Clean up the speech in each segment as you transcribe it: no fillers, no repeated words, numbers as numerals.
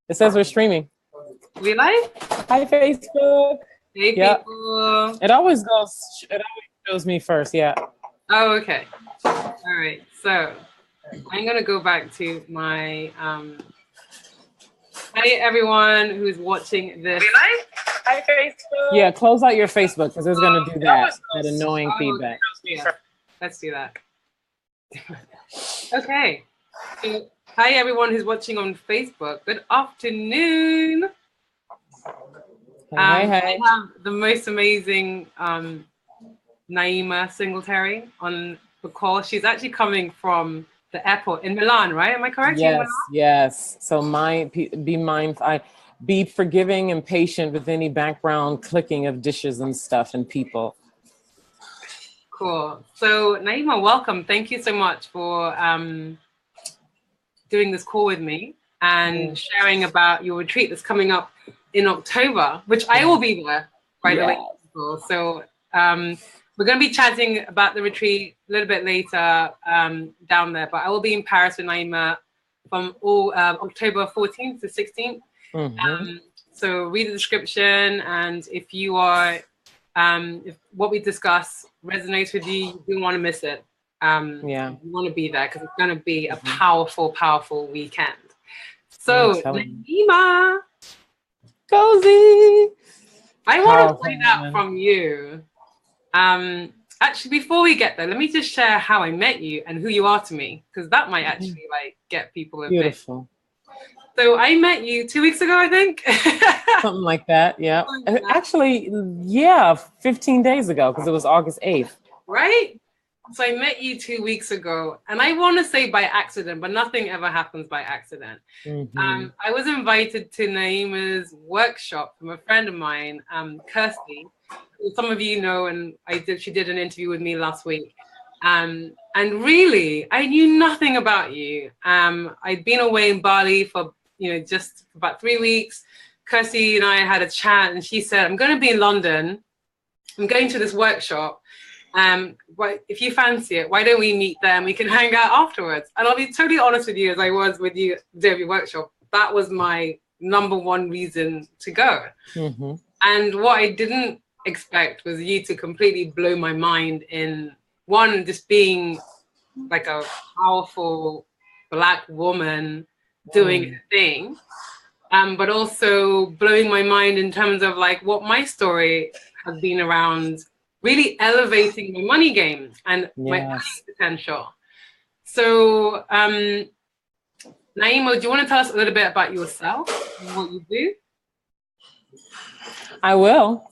It says we're streaming. We live? Hi, Facebook. Hey, people. It always shows me first, yeah. Oh, okay. All right. So I'm going to go back to my, hi, everyone who's watching this. We live? Hi, Facebook. Yeah, close out your Facebook because it's going to do that annoying feedback. Yeah. Let's do that. Okay. So, hi, everyone who's watching on Facebook. Good afternoon. Hey. I have the most amazing Naima Singletary on the call. She's actually coming from the airport in Milan, right? Am I correct? Yes. So be mindful. Be forgiving and patient with any background clicking of dishes and stuff and people. Cool. So Naima, welcome. Thank you so much for doing this call with me and sharing about your retreat that's coming up in October, which I will be there, by the way. So we're going to be chatting about the retreat a little bit later down there, but I will be in Paris with Naima from October 14th to 16th. So read the description, and if you are, if what we discuss resonates with you, you don't want to miss it. You want to be there because it's going to be a powerful, powerful weekend. So Naima Gozi, I want to find out from you. Actually, before we get there, let me just share how I met you and who you are to me, because that might actually get people a bit. So I met you 2 weeks ago, I think. Something like that, yeah. Actually, 15 days ago, because it was August 8th. Right? So I met you 2 weeks ago, and I want to say by accident, but nothing ever happens by accident. I was invited to Naima's workshop from a friend of mine, Kirsty. Some of you know, and she did an interview with me last week. And really, I knew nothing about you. I'd been away in Bali for just about 3 weeks. Kirsty and I had a chat, and she said, I'm going to be in London. I'm going to this workshop. If you fancy it, why don't we meet there and we can hang out afterwards? And I'll be totally honest with you, as I was with you at the Derby workshop, that was my number one reason to go. And what I didn't expect was you to completely blow my mind in, one, just being like a powerful Black woman doing a thing, but also blowing my mind in terms of like what my story has been around really elevating my money game and my earning potential. So, Naima, do you want to tell us a little bit about yourself and what you do? I will.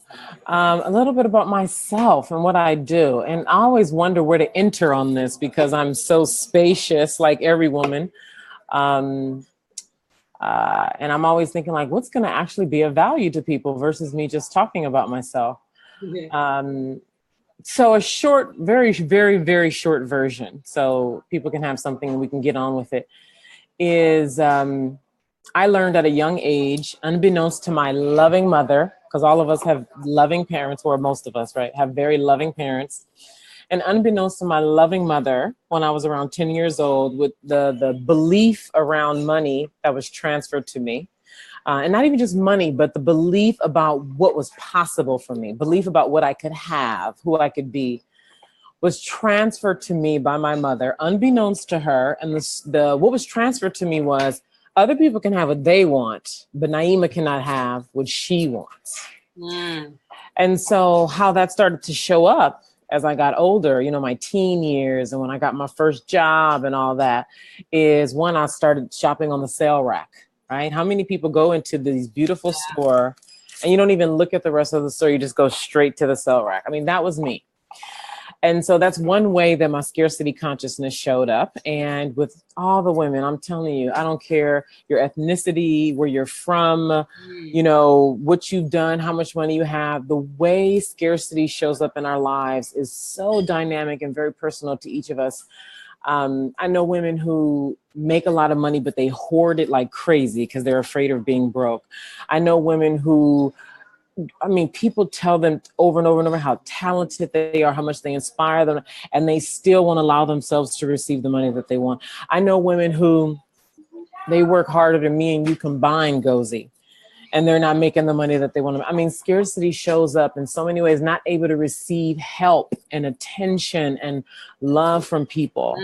A little bit about myself and what I do. And I always wonder where to enter on this because I'm so spacious, like every woman. And I'm always thinking like, what's going to actually be of value to people versus me just talking about myself. So a short, very, very, very short version, so people can have something and we can get on with it, is I learned at a young age, unbeknownst to my loving mother, because all of us have loving parents, or most of us, right, have very loving parents. And unbeknownst to my loving mother, when I was around 10 years old, with the belief around money that was transferred to me, and not even just money, but the belief about what was possible for me, belief about what I could have, who I could be, was transferred to me by my mother, unbeknownst to her. And what was transferred to me was other people can have what they want, but Naima cannot have what she wants. And so how that started to show up as I got older, my teen years and when I got my first job and all that, is when I started shopping on the sale rack. Right? How many people go into these beautiful store and you don't even look at the rest of the store, you just go straight to the sale rack? I mean, that was me. And so that's one way that my scarcity consciousness showed up. And with all the women, I'm telling you, I don't care your ethnicity, where you're from, what you've done, how much money you have, the way scarcity shows up in our lives is so dynamic and very personal to each of us. I know women who make a lot of money, but they hoard it like crazy because they're afraid of being broke. I know women who, people tell them over and over and over how talented they are, how much they inspire them, and they still won't allow themselves to receive the money that they want. I know women who they work harder than me and you combined, Gozi, and they're not making the money that they want to. I mean, scarcity shows up in so many ways, not able to receive help and attention and love from people.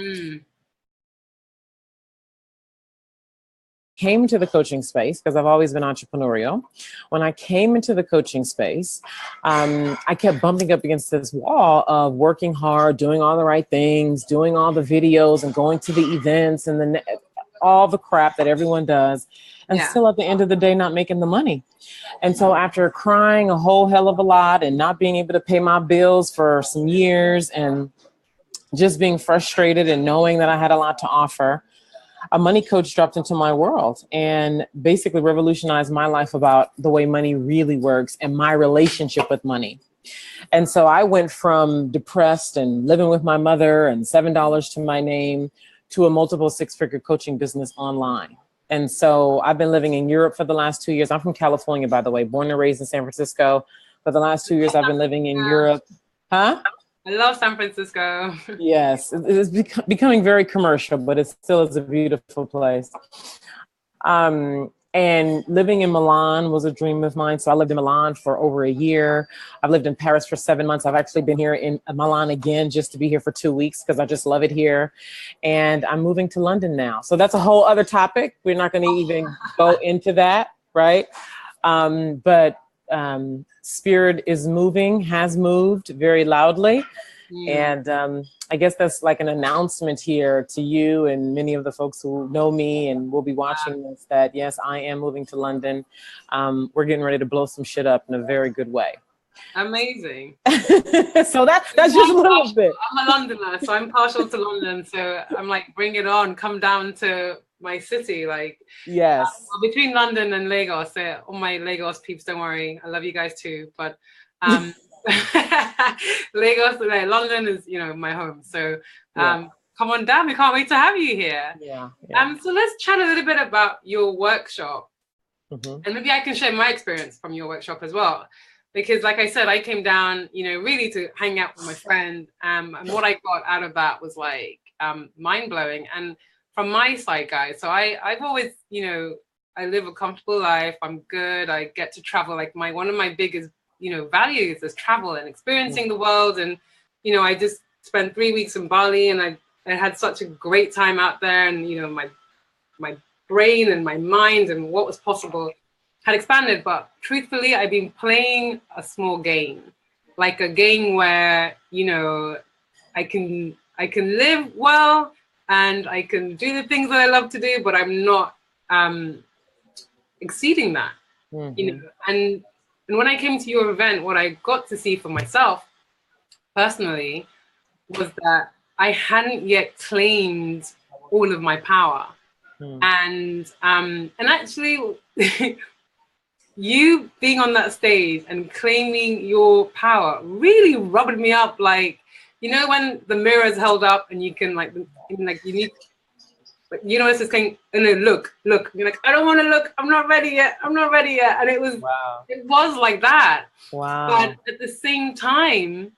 Came into the coaching space because I've always been entrepreneurial. When I came into the coaching space, I kept bumping up against this wall of working hard, doing all the right things, doing all the videos and going to the events and all the crap that everyone does, and still at the end of the day, not making the money. And so after crying a whole hell of a lot and not being able to pay my bills for some years and just being frustrated and knowing that I had a lot to offer, a money coach dropped into my world and basically revolutionized my life about the way money really works and my relationship with money. And so I went from depressed and living with my mother and $7 to my name to a multiple six-figure coaching business online. And so I've been living in Europe for the last 2 years. I'm from California, by the way, born and raised in San Francisco. For the last 2 years, I've been living in Europe. Huh? I love San Francisco. Yes, it's becoming very commercial, but it still is a beautiful place. And living in Milan was a dream of mine. So I lived in Milan for over a year. I've lived in Paris for 7 months. I've actually been here in Milan again just to be here for 2 weeks because I just love it here. And I'm moving to London now. So that's a whole other topic. We're not going to even go into that, right? But spirit is moving, has moved very loudly. And I guess that's like an announcement here to you and many of the folks who know me and will be watching this, that yes, I am moving to London. We're getting ready to blow some shit up in a very good way. Amazing. So that's just a little bit. I'm a Londoner, so I'm partial to London. So I'm like, bring it on, come down to my city. Like, yes. Between London and Lagos, all my Lagos peeps, don't worry, I love you guys too. But Lagos, like, London is, my home. So come on down. We can't wait to have you here. Yeah. So let's chat a little bit about your workshop. And maybe I can share my experience from your workshop as well. Because like I said, I came down, really to hang out with my friend. And what I got out of that was like mind-blowing. And from my side, guys, so I've always, I live a comfortable life. I'm good. I get to travel. Like one of my biggest values is travel and experiencing the world. And, I just spent 3 weeks in Bali and I had such a great time out there. And, my brain and my mind and what was possible had expanded. But truthfully, I've been playing a small game, like a game where, I can live well and I can do the things that I love to do, but I'm not exceeding that, And when I came to your event, what I got to see for myself personally was that I hadn't yet claimed all of my power. And actually you being on that stage and claiming your power really rubbed me up. Like, when the mirror is held up and you can you need, it's just saying, look. You're like, I don't want to look. I'm not ready yet. And it was like that. Wow. But at the same time,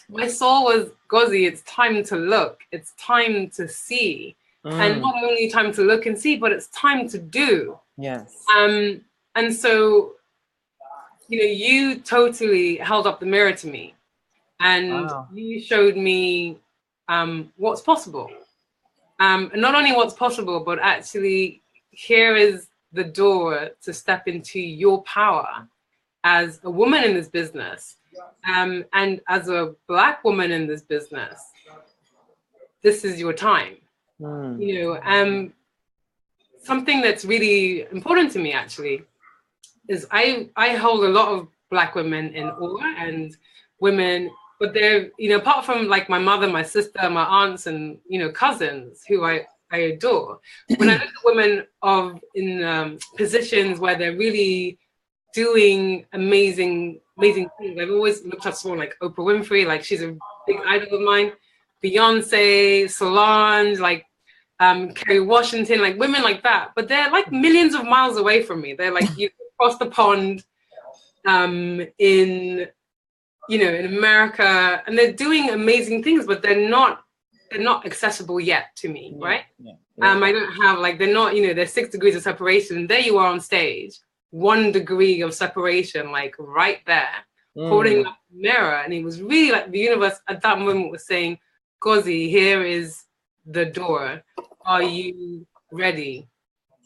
my soul was, Gozi, it's time to look. It's time to see. And not only time to look and see, but it's time to do. Yes. And so, you totally held up the mirror to me. And you showed me what's possible. And not only what's possible, but actually here is the door to step into your power as a woman in this business. And as a Black woman in this business, this is your time. Something that's really important to me actually is I hold a lot of Black women in awe and women, but they're, apart from like my mother, my sister, my aunts, and, cousins who I adore. When I look at women in positions where they're really doing amazing things, I've always looked up to someone like Oprah Winfrey, like she's a big idol of mine, Beyonce, Solange, like Kerry Washington, like women like that. But they're like millions of miles away from me. They're like across the pond in America, and they're doing amazing things, but they're not accessible yet to me, right? I don't have like, they're not, there's 6 degrees of separation. And there you are on stage, 1 degree of separation, like right there, holding up the mirror. And it was really like the universe at that moment was saying, Gozi, here is the door. Are you ready?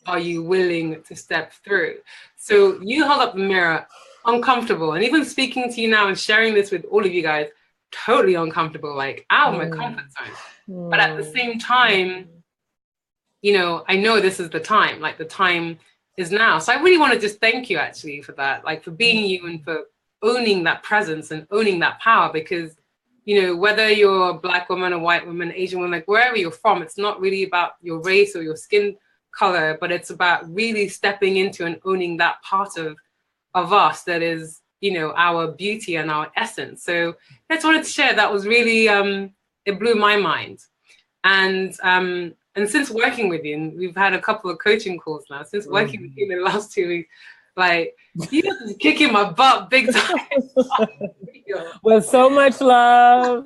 Are you willing to step through? So you held up the mirror, uncomfortable. And even speaking to you now and sharing this with all of you guys, totally uncomfortable, like out of my comfort zone. But at the same time, I know this is the time, like the time is now. So I really want to just thank you actually for that, like for being you and for owning that presence and owning that power, because, whether you're a Black woman, a white woman, Asian woman, like wherever you're from, it's not really about your race or your skin color, but it's about really stepping into and owning that part of us that is, our beauty and our essence. So I just wanted to share that was really, it blew my mind. And since working with you, and we've had a couple of coaching calls now, since working with you in the last 2 weeks, like you're kicking my butt big time. With so much love.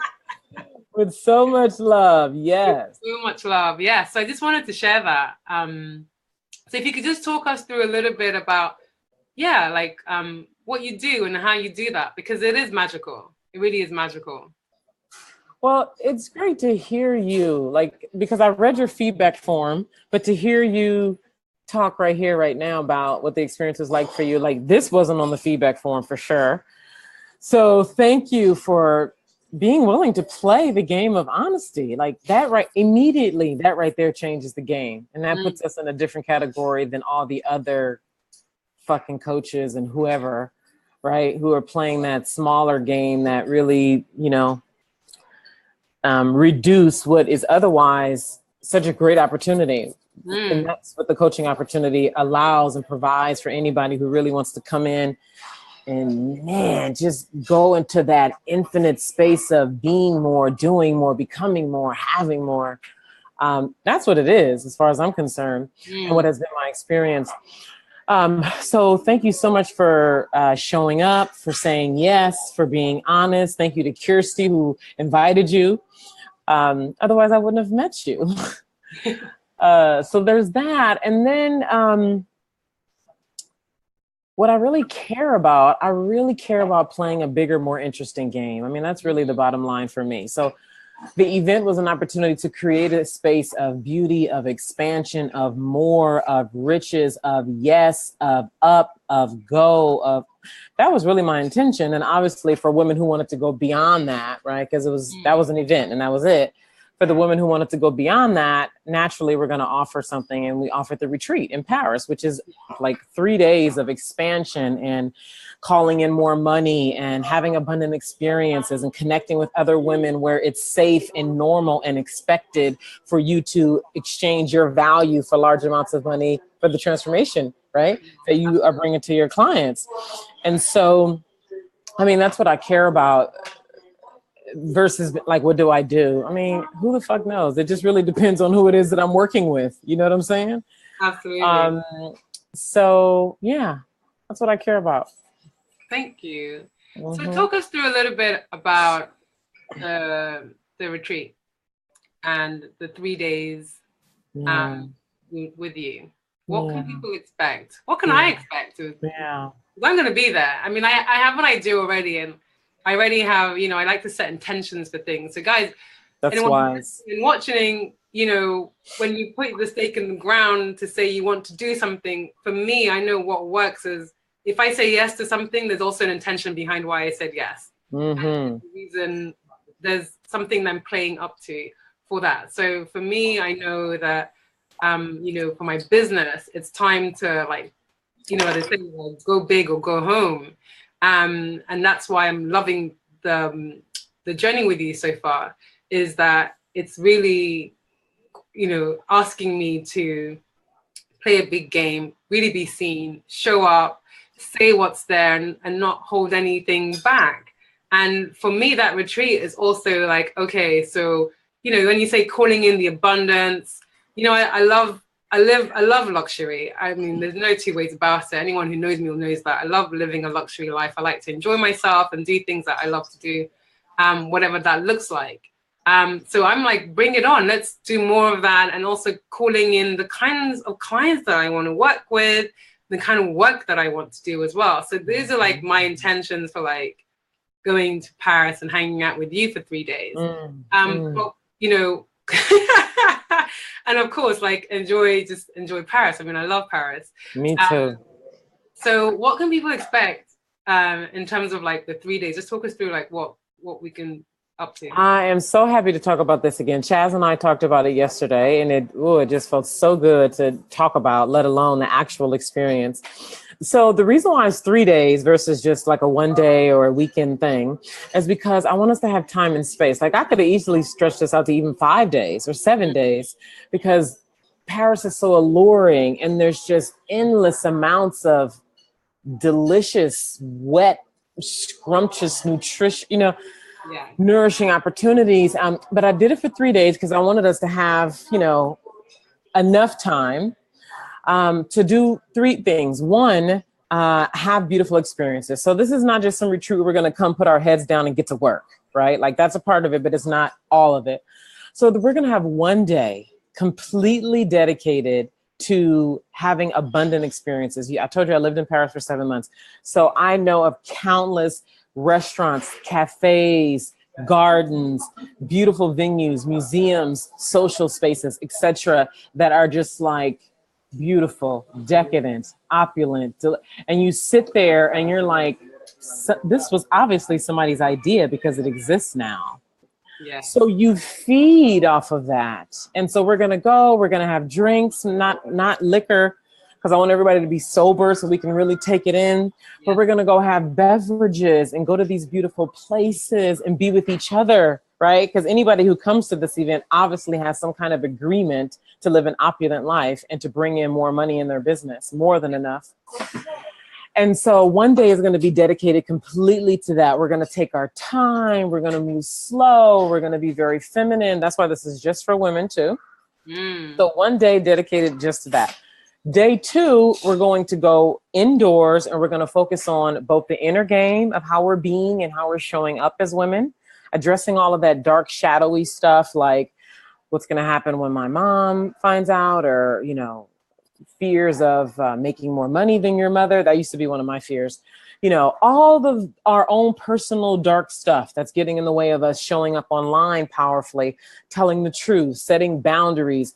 With so much love, yes. So much love, yes. So I just wanted to share that. So if you could just talk us through a little bit about, what you do and how you do that, because it is magical. It really is magical. Well, it's great to hear you, because I read your feedback form, but to hear you talk right here, right now about what the experience was like for you, this wasn't on the feedback form for sure. So thank you for being willing to play the game of honesty. That right there changes the game. And that puts us in a different category than all the other fucking coaches and whoever, right, who are playing that smaller game that really, reduce what is otherwise such a great opportunity. And that's what the coaching opportunity allows and provides for anybody who really wants to come in and just go into that infinite space of being more, doing more, becoming more, having more. That's what it is, as far as I'm concerned, and what has been my experience. So thank you so much for showing up, for saying yes, for being honest. Thank you to Kirsty who invited you. Otherwise I wouldn't have met you. So there's that. And then what I really care about playing a bigger, more interesting game. I mean, that's really the bottom line for me. So the event was an opportunity to create a space of beauty, of expansion, of more, of riches, of yes, of up, of go, that was really my intention. And obviously for women who wanted to go beyond that, right? Because that was an event and that was it. For the women who wanted to go beyond that, naturally, we're going to offer something. And we offered the retreat in Paris, which is 3 days of expansion and calling in more money and having abundant experiences and connecting with other women where it's safe and normal and expected for you to exchange your value for large amounts of money for the transformation, right, that you are bringing to your clients. And so, I mean, that's what I care about. Versus what do I do? I mean, who the fuck knows? It just really depends on who it is that I'm working with. You know what I'm saying? Absolutely. So yeah, that's what I care about. Thank you. So talk us through a little bit about the retreat and the 3 days with you. What can people expect? What can I expect? I'm going to be there. I mean, I have an idea already, and I already have, I like to set intentions for things. So guys, that's wise. In watching, when you put the stake in the ground to say you want to do something, for me, I know what works is if I say yes to something, there's also an intention behind why I said yes. And the reason there's something that I'm playing up to for that. So for me, I know that, for my business, it's time to they say, go big or go home. And that's why I'm loving the journey with you so far, is that it's really, asking me to play a big game, really be seen, show up, say what's there and not hold anything back. And for me, that retreat is also okay, so, when you say calling in the abundance, I love luxury. I mean, there's no two ways about it. Anyone who knows me knows that I love living a luxury life. I like to enjoy myself and do things that I love to do, whatever that looks like. So I'm like, bring it on. Let's do more of that. And also calling in the kinds of clients that I want to work with, the kind of work that I want to do as well. So these are like my intentions for like going to Paris and hanging out with you for 3 days. But, you know, and of course, like enjoy Paris. I mean, I love Paris. Me too. So what can people expect in terms of like the 3 days? Just talk us through like what we can up to. I am so happy to talk about this again. Chaz and I talked about it yesterday, and it just felt so good to talk about, let alone the actual experience. So the reason why it's 3 days versus just like a 1 day or a weekend thing is because I want us to have time and space. Like I could have easily stretched this out to even 5 days or 7 days, because Paris is so alluring and there's just endless amounts of delicious, wet, scrumptious, nutrition, nourishing opportunities. But I did it for 3 days because I wanted us to have, enough time to do three things. One, have beautiful experiences. So this is not just some retreat where we're going to come put our heads down and get to work, right? Like that's a part of it, but it's not all of it. So we're going to have 1 day completely dedicated to having abundant experiences. I told you I lived in Paris for 7 months. So I know of countless restaurants, cafes, gardens, beautiful venues, museums, social spaces, etc., that are just like beautiful, decadent, opulent. And you sit there and you're like, this was obviously somebody's idea because it exists now. Yeah. So you feed off of that. And so we're going to have drinks, not liquor, because I want everybody to be sober so we can really take it in. But we're going to go have beverages and go to these beautiful places and be with each other, right? Because anybody who comes to this event obviously has some kind of agreement to live an opulent life and to bring in more money in their business, more than enough. And so 1 day is going to be dedicated completely to that. We're going to take our time. We're going to move slow. We're going to be very feminine. That's why this is just for women too. So 1 day dedicated just to that. Day 2, we're going to go indoors and we're going to focus on both the inner game of how we're being and how we're showing up as women, addressing all of that dark, shadowy stuff, like what's going to happen when my mom finds out, or, fears of making more money than your mother. That used to be one of my fears. All of our own personal dark stuff that's getting in the way of us showing up online powerfully, telling the truth, setting boundaries,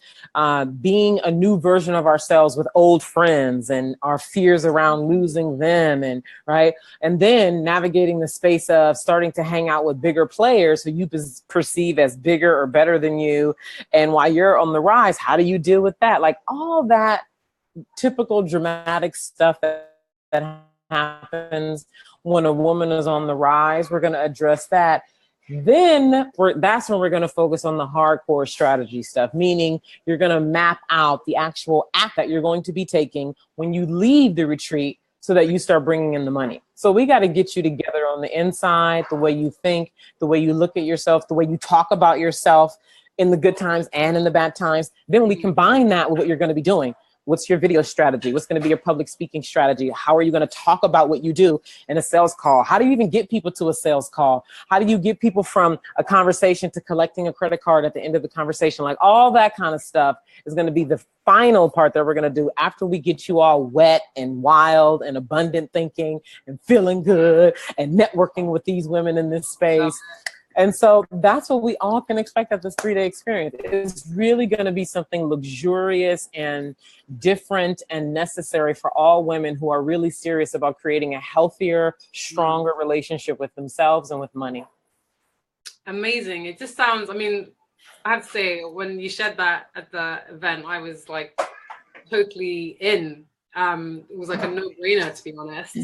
being a new version of ourselves with old friends, and our fears around losing them, and right. And then navigating the space of starting to hang out with bigger players who you perceive as bigger or better than you. And while you're on the rise, how do you deal with that? Like all that typical dramatic stuff that happens when a woman is on the rise. We're going to address that. Then that's when we're going to focus on the hardcore strategy stuff, meaning you're going to map out the actual act that you're going to be taking when you leave the retreat so that you start bringing in the money. So we got to get you together on the inside, the way you think, the way you look at yourself, the way you talk about yourself in the good times and in the bad times. Then we combine that with what you're going to be doing. What's your video strategy? What's going to be your public speaking strategy? How are you going to talk about what you do in a sales call? How do you even get people to a sales call? How do you get people from a conversation to collecting a credit card at the end of the conversation? Like all that kind of stuff is going to be the final part that we're going to do after we get you all wet and wild and abundant thinking and feeling good and networking with these women in this space. And so that's what we all can expect at this 3-day experience. It's really going to be something luxurious and different and necessary for all women who are really serious about creating a healthier, stronger relationship with themselves and with money. Amazing. It just sounds, I have to say, when you shared that at the event, I was like totally in. It was like a no-brainer, to be honest.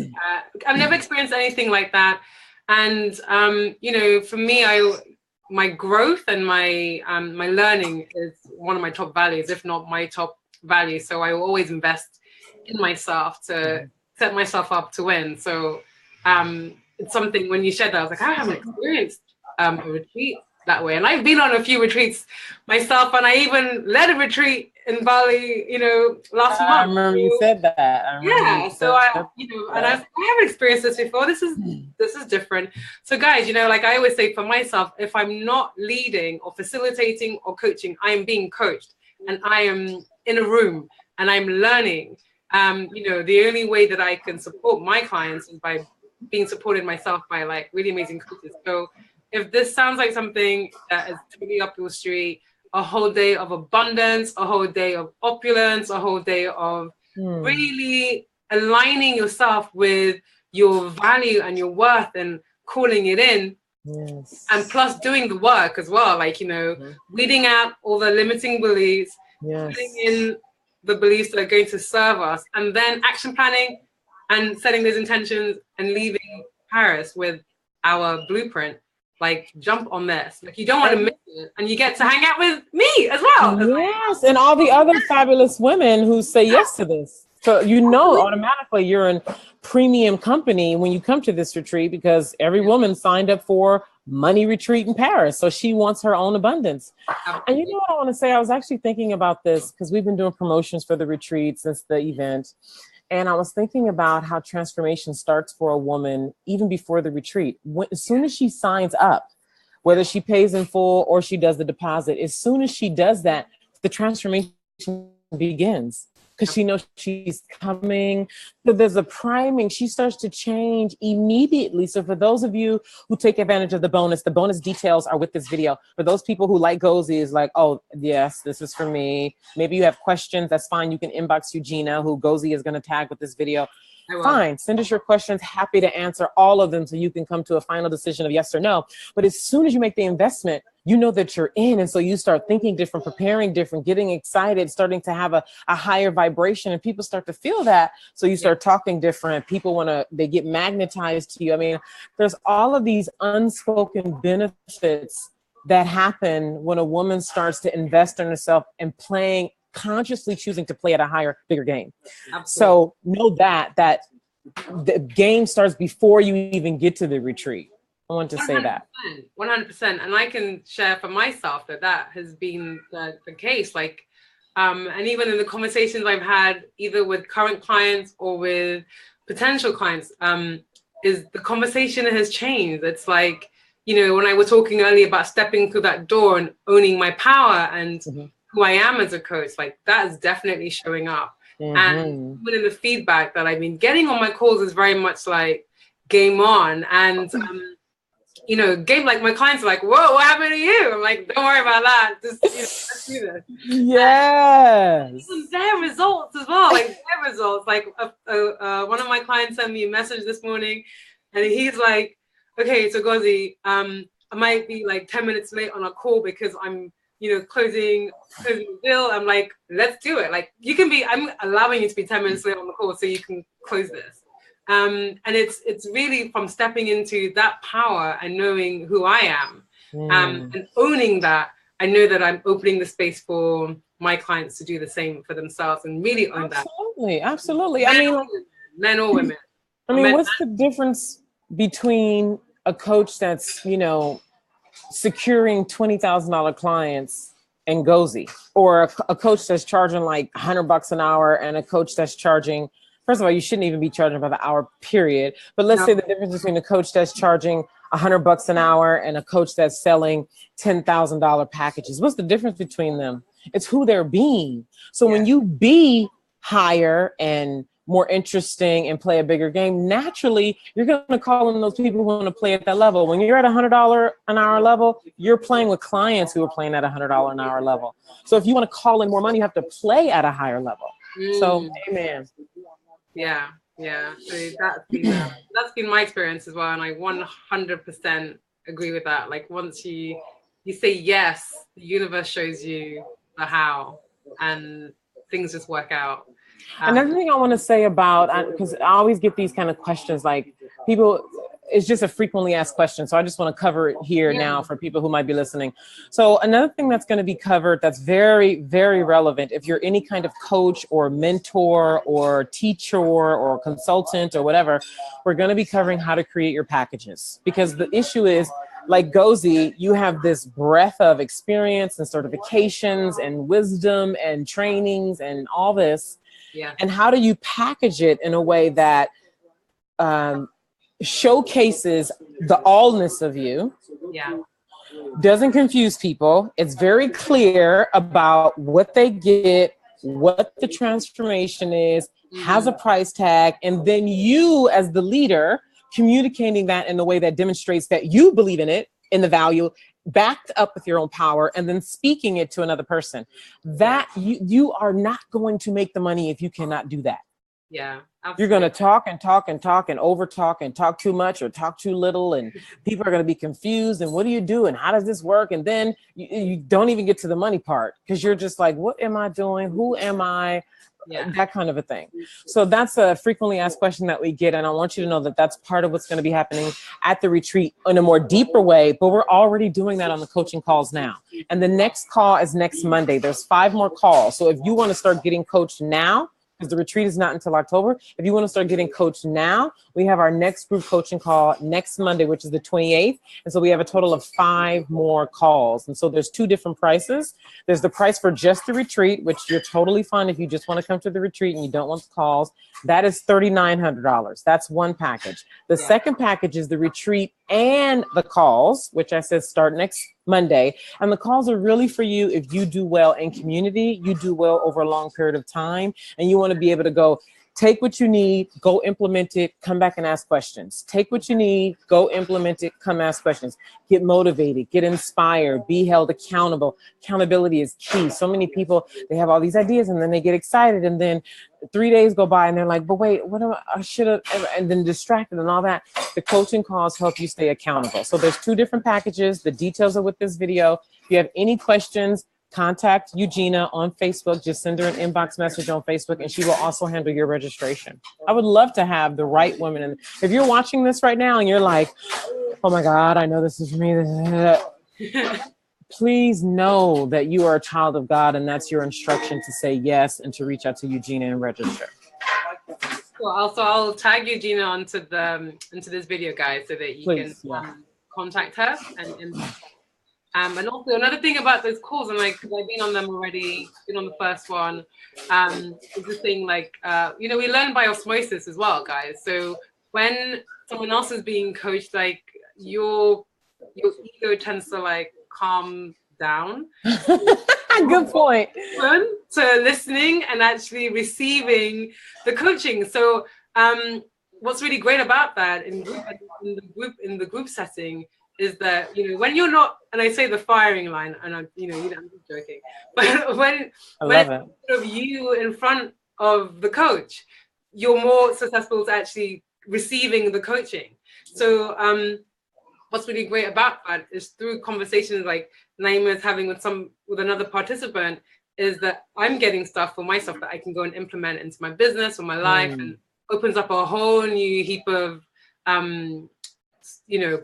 I've never experienced anything like that. And, for me, my growth and my learning is one of my top values, if not my top value. So I always invest in myself to set myself up to win. So it's something, when you shared that, I was like, I haven't experienced a retreat that way. And I've been on a few retreats myself, and I even led a retreat in Bali, you know, last month. I remember you said that. So I, you know, and I haven't experienced this before. This is different. So guys, you know, like I always say for myself, if I'm not leading or facilitating or coaching, I am being coached, and I am in a room and I'm learning. You know, the only way that I can support my clients is by being supported myself by like really amazing coaches. So if this sounds like something that is totally up your street, a whole day of abundance, a whole day of opulence, a whole day of really aligning yourself with your value and your worth and calling it in. Yes. And plus doing the work as well, like, you know, weeding out all the limiting beliefs, putting in the beliefs that are going to serve us, and then action planning and setting those intentions and leaving Paris with our blueprint. Like, jump on this. Like, you don't want to miss it, and you get to hang out with me as well. Yes, and all the other fabulous women who say yes to this. So you know automatically you're in premium company when you come to this retreat, because every woman signed up for money retreat in Paris. So she wants her own abundance. And you know what I want to say? I was actually thinking about this because we've been doing promotions for the retreat since the event. And I was thinking about how transformation starts for a woman even before the retreat. As soon as she signs up, whether she pays in full or she does the deposit, as soon as she does that, the transformation begins, because she knows she's coming. So there's a priming. She starts to change immediately. So for those of you who take advantage of the bonus details are with this video. For those people who like Gozi, is like, oh, yes, this is for me. Maybe you have questions. That's fine. You can inbox Eugenia, who Gozi is going to tag with this video. Fine. Send us your questions. Happy to answer all of them so you can come to a final decision of yes or no. But as soon as you make the investment, you know that you're in. And so you start thinking different, preparing different, getting excited, starting to have a higher vibration, and people start to feel that. So you start talking different. People they get magnetized to you. I mean, there's all of these unspoken benefits that happen when a woman starts to invest in herself and consciously choosing to play at a higher, bigger game. Absolutely. So know that the game starts before you even get to the retreat. I want to say that. 100%. And I can share for myself that has been the case. Like, and even in the conversations I've had, either with current clients or with potential clients, is the conversation has changed. It's like, you know, when I was talking earlier about stepping through that door and owning my power and who I am as a coach, like that is definitely showing up. And even in the feedback that I've been getting on my calls is very much like game on. And, you know, like my clients are like, whoa, what happened to you? I'm like, don't worry about that. Just, you know, let's do this. Yes. Even their results as well. Like their results. Like one of my clients sent me a message this morning, and he's like, okay, so Gozi, I might be like 10 minutes late on a call because I'm, you know, closing the deal. I'm like, let's do it. Like I'm allowing you to be 10 minutes late on the call so you can close this. And it's really from stepping into that power and knowing who I am, and owning that. I know that I'm opening the space for my clients to do the same for themselves and really own that. Absolutely. I mean, men or women. I mean, what's the difference between a coach that's, you know, securing $20,000 clients and Gozi, or a coach that's charging like $100 an hour, and a coach that's charging, first of all, you shouldn't even be charging by the hour, period. But let's say the difference between a coach that's charging $100 an hour and a coach that's selling $10,000 packages. What's the difference between them? It's who they're being. So when you be higher and more interesting and play a bigger game, naturally, you're going to call in those people who want to play at that level. When you're at $100 an hour level, you're playing with clients who are playing at $100 an hour level. So if you want to call in more money, you have to play at a higher level. So, amen. Yeah. So that's been my experience as well. And I 100% agree with that. Like once you say yes, the universe shows you the how, and things just work out. Another thing I want to say about, because I always get these kind of questions, like people, it's just a frequently asked question. So I just want to cover it here now for people who might be listening. So another thing that's going to be covered that's very, very relevant, if you're any kind of coach or mentor or teacher or consultant or whatever, we're going to be covering how to create your packages. Because the issue is like Gozi, you have this breadth of experience and certifications and wisdom and trainings and all this. Yeah. And how do you package it in a way that showcases the allness of you? Yeah. Doesn't confuse people. It's very clear about what they get, what the transformation is, has a price tag, and then you as the leader communicating that in a way that demonstrates that you believe in it, in the value, backed up with your own power, and then speaking it to another person. That you are not going to make the money if you cannot do that. Yeah, absolutely. You're going to talk and talk and talk and over talk and talk too much or talk too little, and people are going to be confused. And what do you do? And how does this work? And then you don't even get to the money part because you're just like, what am I doing? Who am I? Yeah. That kind of a thing. So that's a frequently asked question that we get. And I want you to know that that's part of what's going to be happening at the retreat in a more deeper way. But we're already doing that on the coaching calls now. And the next call is next Monday. There's 5 more calls. So if you want to start getting coached now, because the retreat is not until October. If you want to start getting coached now, we have our next group coaching call next Monday, which is the 28th. And so we have a total of 5 more calls. And so there's 2 different prices. There's the price for just the retreat, which you're totally fine if you just want to come to the retreat and you don't want the calls. That is $3,900. That's one package. The second package is the retreat and the calls, which I said start next Monday. And the calls are really for you if you do well in community, you do well over a long period of time, and you want to be able to go take what you need, go implement it, come back and ask questions. Take what you need, go implement it, come ask questions. Get motivated, get inspired, be held accountable. Accountability is key. So many people, they have all these ideas and then they get excited and then 3 days go by and they're like, but wait, what am I should have, and then distracted and all that. The coaching calls help you stay accountable. So there's 2 different packages. The details are with this video. If you have any questions, contact Eugenia on Facebook. Just send her an inbox message on Facebook and she will also handle your registration. I would love to have the right women. And if you're watching this right now and you're like, oh my God, I know this is me. Please know that you are a child of God and that's your instruction to say yes and to reach out to Eugenia and register. Well, also I'll tag Eugenia onto this video, guys, so that you can contact her and also another thing about those calls, and like, because I've been on them already, been on the first one, is the thing like, we learn by osmosis as well, guys. So when someone else is being coached, like your ego tends to like calm down. Good point. To listening and actually receiving the coaching. So what's really great about that in the group setting is that, when you're not, and I say the firing line, and I'm just joking, but when you in front of the coach, you're more successful to actually receiving the coaching. So what's really great about that is through conversations like Naima is having with another participant, is that I'm getting stuff for myself that I can go and implement into my business or my life, and opens up a whole new heap of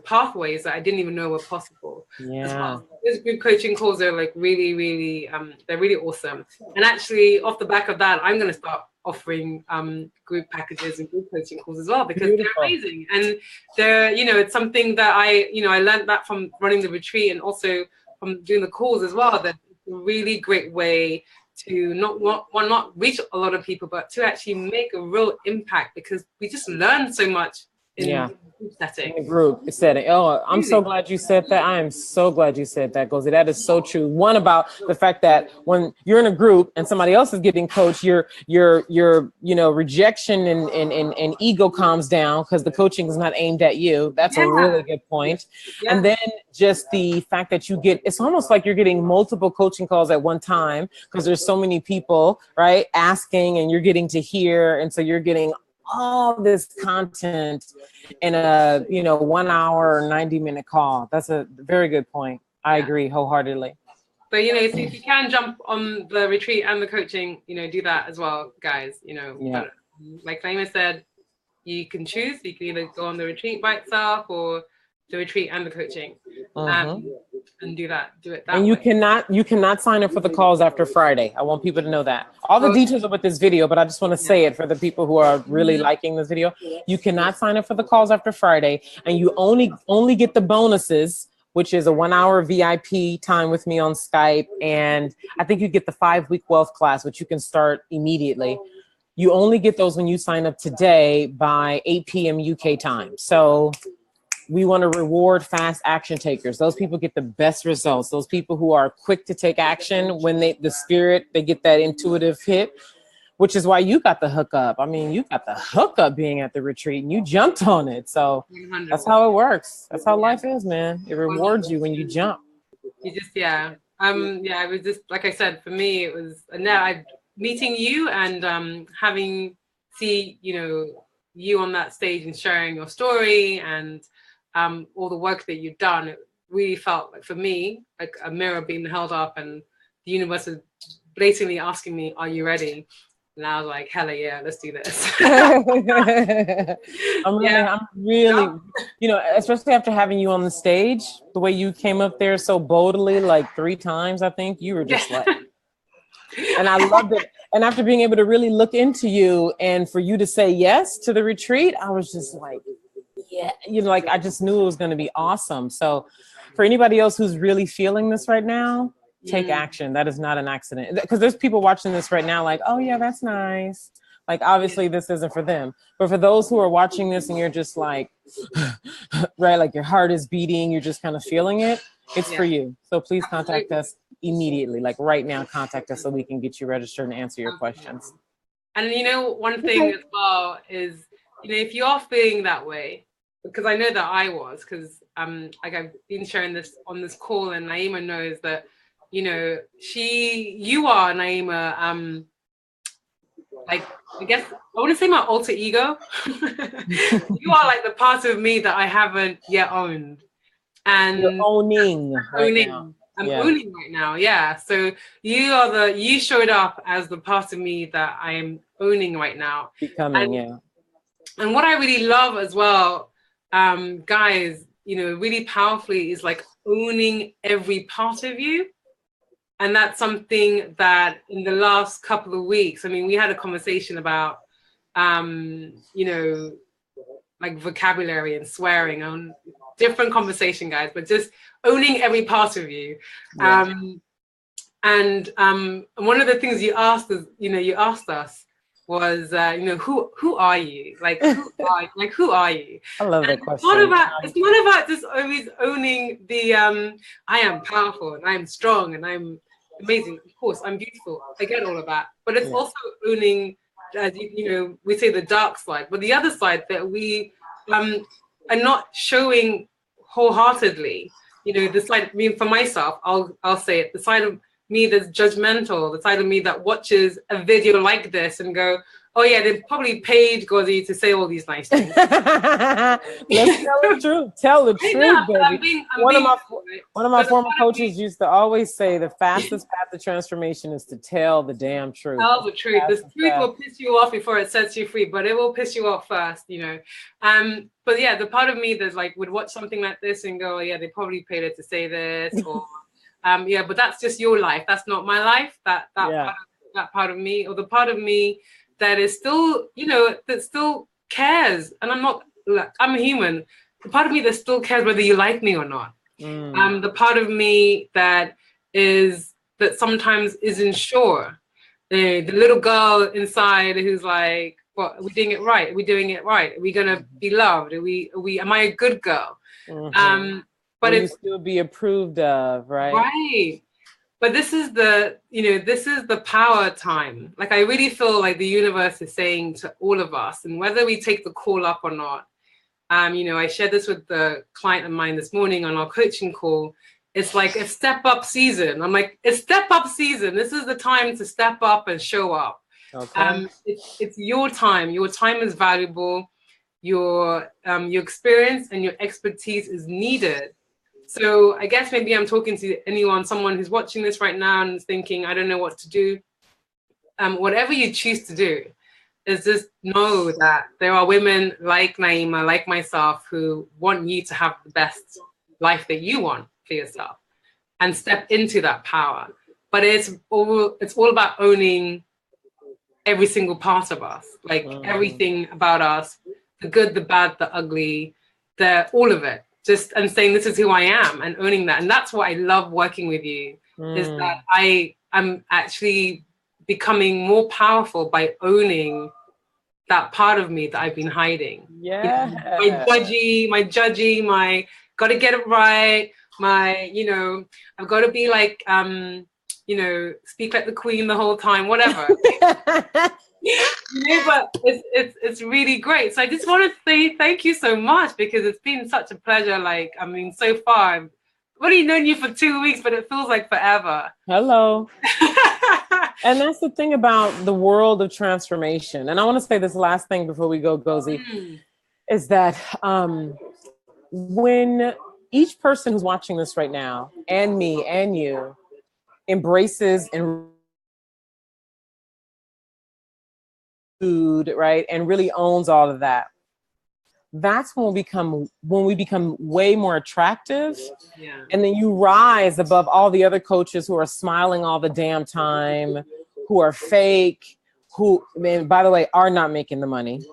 pathways that I didn't even know were possible. As well. These group coaching calls are like really, really, they're really awesome. And actually, off the back of that, I'm going to start offering group packages and group coaching calls as well, because they're amazing. And they're, it's something that I learned that from running the retreat and also from doing the calls as well, that it's a really great way to not reach a lot of people, but to actually make a real impact, because we just learn so much in group setting. In a group setting. Oh, I'm so glad you said that. I am so glad you said that, Gozi. That is so true. One, about the fact that when you're in a group and somebody else is getting coached, your rejection and ego calms down because the coaching is not aimed at you. That's a really good point. Yeah. And then just the fact that it's almost like you're getting multiple coaching calls at one time because there's so many people, right, asking, and you're getting to hear, and so you're getting all this content in a 1 hour or 90-minute call. That's a very good point. I agree wholeheartedly. But if you can jump on the retreat and the coaching, do that as well, guys. But like Naima said, you can choose. You can either go on the retreat by itself, or the retreat and the coaching, and do it that and way. You cannot sign up for the calls after Friday. I want people to know that. All the details are with this video, but I just want to say it for the people who are really liking this video. You cannot sign up for the calls after Friday, and you only get the bonuses, which is a 1 hour VIP time with me on Skype. And I think you get the 5-week wealth class, which you can start immediately. You only get those when you sign up today by 8 p.m. UK time. So we want to reward fast action takers. Those people get the best results. Those people who are quick to take action when they get that intuitive hit, which is why you got the hookup. I mean, you got the hookup being at the retreat and you jumped on it. So 100%. That's how it works. That's how life is, man. It rewards you when you jump. You just, it was just, like I said, for me, it was, meeting you and having you on that stage and sharing your story and all the work that you've done, it really felt like, for me, like a mirror being held up and the universe is blatantly asking me, are you ready? And I was like, hella yeah, let's do this. I'm really, especially after having you on the stage, the way you came up there so boldly, like 3 times, I think you were just like, and I loved it. And after being able to really look into you and for you to say yes to the retreat, I was just like, yeah, I just knew it was going to be awesome. So for anybody else who's really feeling this right now, take action. That is not an accident. Because there's people watching this right now like, oh yeah, that's nice. Like, obviously this isn't for them. But for those who are watching this and you're just like, right, like your heart is beating, you're just kind of feeling it, it's for you. So please contact us immediately. Like right now, contact us so we can get you registered and answer your questions. And one thing as well is, if you are feeling that way, because I know that I was, because like I've been sharing this on this call and Naima knows that, you are Naima, like, I guess I want to say my alter ego. You are like the part of me that I haven't yet owned. And you're owning right now. I'm owning right now. Yeah. So you showed up as the part of me that I am owning right now. Becoming, And what I really love as well, guys, really powerfully is like owning every part of you. And that's something that in the last couple of weeks, we had a conversation about, like vocabulary and swearing on different conversation, guys, but just owning every part of you. Yeah. And one of the things you asked us was, who are you? Like, who are you? I love that question. It's not about just always owning the, I am powerful and I'm strong and I'm amazing. Of course, I'm beautiful. I get all of that. But it's also owning, we say the dark side, but the other side that we are not showing wholeheartedly. The side, for myself, I'll say it, the side of me that's judgmental, the side of me that watches a video like this and go, oh yeah, they probably paid Gozi to say all these nice things. Let's tell the truth. Tell the truth, baby. One of my former coaches used to always say the fastest path to transformation is to tell the damn truth. Tell the truth. The truth will piss you off before it sets you free, but it will piss you off first, But yeah, the part of me that's like would watch something like this and go, oh yeah, they probably paid her to say this, or but that's just your life. That's not my life. That part of me, or the part of me that is still, that still cares. And I'm a human. The part of me that still cares whether you like me or not. The part of me that sometimes isn't sure. The little girl inside who's like, what, are we doing it right? Are we doing it right? Are we gonna be loved? Am I a good girl? But it's still be approved of, right? Right. But this is the power time. Like, I really feel like the universe is saying to all of us, and whether we take the call up or not, I shared this with the client of mine this morning on our coaching call. It's like a step up season. I'm like, it's step up season. This is the time to step up and show up. Okay. It's your time. Your time is valuable. Your experience and your expertise is needed. So I guess maybe I'm talking to someone who's watching this right now and is thinking, I don't know what to do. Whatever you choose to do, is just know that there are women like Naima, like myself, who want you to have the best life that you want for yourself and step into that power. But it's all about owning every single part of us, like everything about us, the good, the bad, the ugly, all of it. Just and saying this is who I am and owning that. And that's what I love working with you, is that I am actually becoming more powerful by owning that part of me that I've been hiding. Yeah. You know, my judgy, my gotta get it right, my, you know, I've got to be like you know, speak like the queen the whole time, whatever. You know, but it's really great. So I just want to say thank you so much, because it's been such a pleasure. Like, I mean, so far I've only known you for 2 weeks, but it feels like forever. Hello. And that's the thing about the world of transformation. And I want to say this last thing before we go, Gozi, is that when each person who's watching this right now, and me and you, embraces and food, right, and really owns all of that, that's when we become way more attractive. Yeah. And then you rise above all the other coaches who are smiling all the damn time, who are fake, who, and by the way, are not making the money,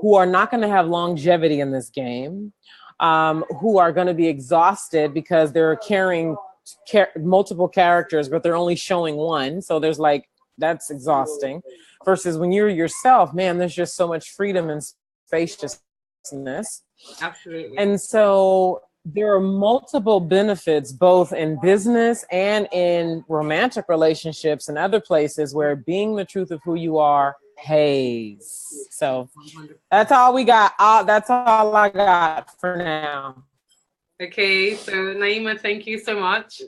who are not going to have longevity in this game, who are going to be exhausted because they're carrying multiple characters, but they're only showing one. So there's like, that's exhausting. Versus when you're yourself, man, there's just so much freedom and spaciousness. Absolutely. And so there are multiple benefits, both in business and in romantic relationships and other places, where being the truth of who you are pays. So that's all we got. That's all I got for now. Okay, so Naima, thank you so much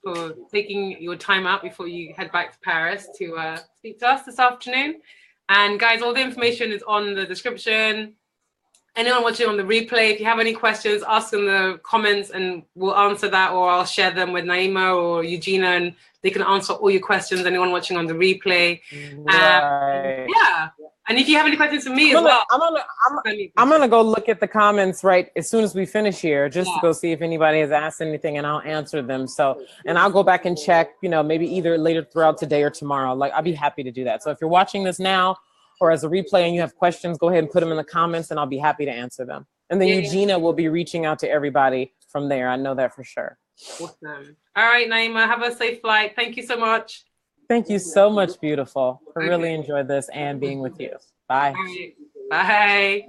for taking your time out before you head back to Paris to speak to us this afternoon. And guys, all the information is on the description. Anyone watching on the replay, if you have any questions, ask in the comments and we'll answer that, or I'll share them with Naima or Eugenia and they can answer all your questions, anyone watching on the replay. Right. Yeah. And if you have any questions for me as well. I'm gonna go look at the comments right as soon as we finish here, just to go see if anybody has asked anything, and I'll answer them. So, and I'll go back and check, you know, maybe either later throughout today or tomorrow. Like, I'll be happy to do that. So if you're watching this now or as a replay and you have questions, go ahead and put them in the comments and I'll be happy to answer them. And then Eugenia will be reaching out to everybody from there. I know that for sure. Awesome. All right, Naima, have a safe flight. Thank you so much. Thank you so much, beautiful. I really enjoyed this and being with you. Bye. All right. Bye.